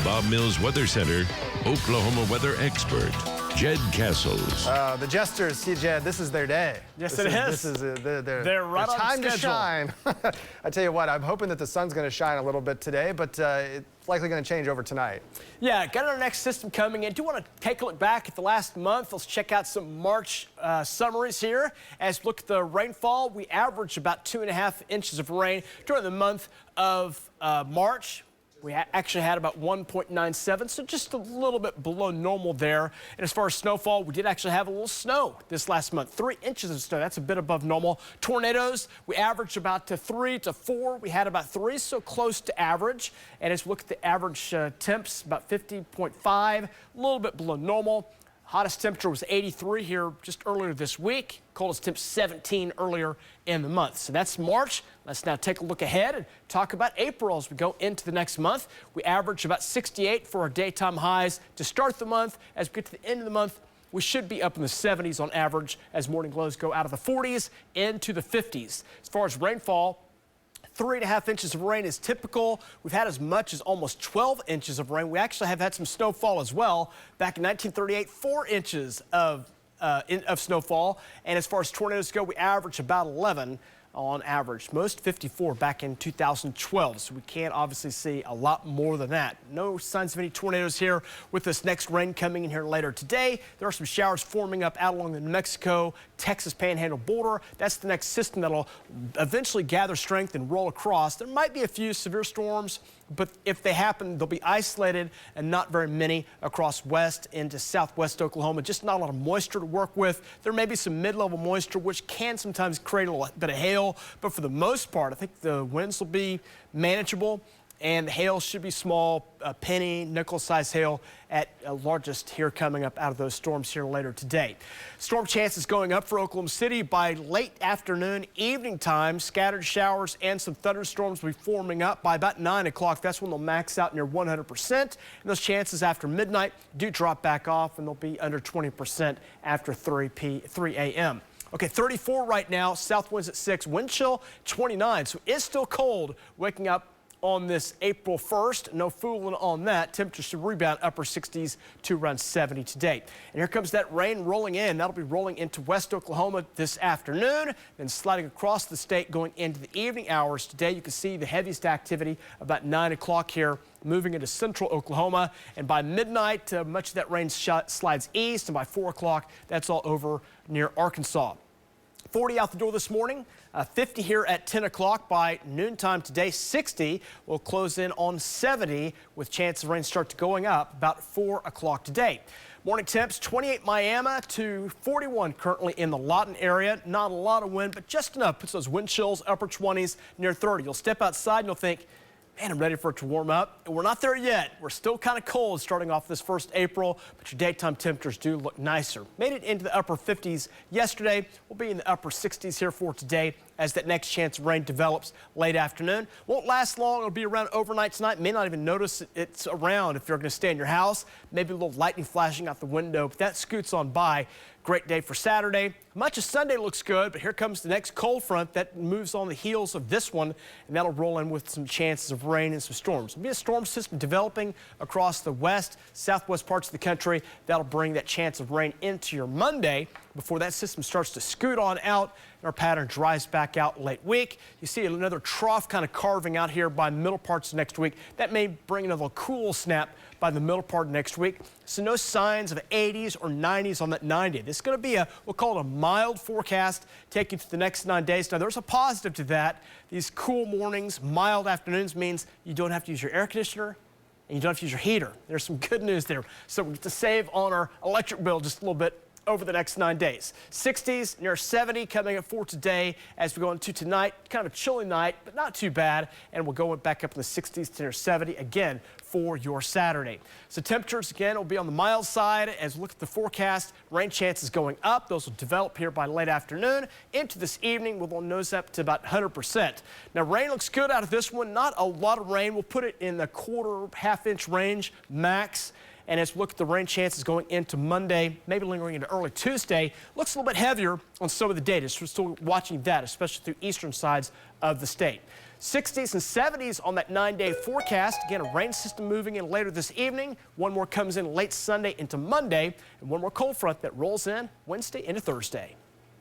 Bob Mills Weather Center, Oklahoma weather expert, Jed Castles. The Jesters, see, Jed, this is their day. Yes, This is They're right on time schedule. to shine. I tell you what, I'm hoping that the sun's going to shine a little bit today, but it's likely going to change over tonight. Yeah, got our next system coming in. Do you want to take a look back at the last month? Let's check out some March summaries here. As we look at the rainfall, we averaged about 2.5 inches of rain during the month of March. We actually had about 1.97, so just a little bit below normal there. And as far as snowfall, we did actually have a little snow this last month. 3 inches of snow, that's a bit above normal. Tornadoes, we averaged about 3 to 4. We had about 3, so close to average. And as we look at the average temps, about 50.5, a little bit below normal. Hottest temperature was 83 here just earlier this week. Coldest temp 17 earlier in the month. So that's March. Let's now take a look ahead and talk about April as we go into the next month. We average about 68 for our daytime highs to start the month. As we get to the end of the month, we should be up in the 70s on average as morning lows go out of the 40s into the 50s. As far as rainfall, 3.5 inches of rain is typical. We've had as much as almost 12 inches of rain. We actually have had some snowfall as well. Back in 1938, 4 inches of snowfall. And as far as tornadoes go, we average about 11 on average. Most 54 back in 2012. So we can't obviously see a lot more than that. No signs of any tornadoes here with this next rain coming in here later today. There are some showers forming up out along the New Mexico, Texas Panhandle border. That's the next system that'll eventually gather strength and roll across. There might be a few severe storms, but if they happen, they'll be isolated and not very many across west into southwest Oklahoma. Just not a lot of moisture to work with. There may be some mid-level moisture, which can sometimes create a little bit of hail, but for the most part, I think the winds will be manageable. And the hail should be small, penny, nickel-sized hail at largest here coming up out of those storms here later today. Storm chances going up for Oklahoma City by late afternoon, evening time. Scattered showers and some thunderstorms will be forming up by about 9 o'clock. That's when they'll max out near 100%. And those chances after midnight do drop back off, and they'll be under 20% after 3 a.m. Okay, 34 right now, south winds at 6, wind chill 29, so it's still cold waking up on this April 1st. No fooling on that. Temperatures should rebound upper 60s to around 70 today. And here comes that rain rolling in. That'll be rolling into west Oklahoma this afternoon, then sliding across the state going into the evening hours. Today you can see the heaviest activity about 9 o'clock here, moving into central Oklahoma. And by midnight, much of that rain slides east, and by 4 o'clock, that's all over near Arkansas. 40 out the door this morning, 50 here at 10 o'clock. By noontime today, 60 will close in on 70 with chance of rain start going up about 4 o'clock today. Morning temps 28 Miami to 41 currently in the Lawton area. Not a lot of wind, but just enough. Puts those wind chills upper 20s near 30. You'll step outside and you'll think, man, I'm ready for it to warm up. And we're not there yet. We're still kind of cold starting off this first April, but your daytime temperatures do look nicer. Made it into the upper 50s yesterday. We'll be in the upper 60s here for today as that next chance of rain develops late afternoon. Won't last long. It'll be around overnight tonight. May not even notice it's around if you're going to stay in your house. Maybe a little lightning flashing out the window, but that scoots on by. Great day for Saturday. Much of Sunday looks good, but here comes the next cold front that moves on the heels of this one, and that'll roll in with some chances of rain and some storms. There'll be a storm system developing across the west, southwest parts of the country. That'll bring that chance of rain into your Monday before that system starts to scoot on out and our pattern dries back out late week. You see another trough kind of carving out here by the middle parts of next week. That may bring another cool snap by the middle part of next week. So no signs of 80s or 90s on that 90. This is going to be we'll call it a mild forecast taking to the next 9 days. Now there's a positive to that. These cool mornings, mild afternoons means you don't have to use your air conditioner and you don't have to use your heater. There's some good news there. So we get to save on our electric bill just a little bit over the next 9 days. 60s near 70 coming up for today as we go into tonight. Kind of a chilly night, but not too bad. And we'll go back up in the 60s to near 70 again for your Saturday. So temperatures again will be on the mild side as we look at the forecast. Rain chances going up. Those will develop here by late afternoon into this evening. We'll nose up to about 100%. Now rain looks good out of this one. Not a lot of rain. We'll put it in the half-inch range max. And as we look at the rain chances going into Monday, maybe lingering into early Tuesday, looks a little bit heavier on some of the data. So we're still watching that, especially through eastern sides of the state. 60s and 70s on that 9-day forecast. Again, a rain system moving in later this evening. One more comes in late Sunday into Monday, and one more cold front that rolls in Wednesday into Thursday.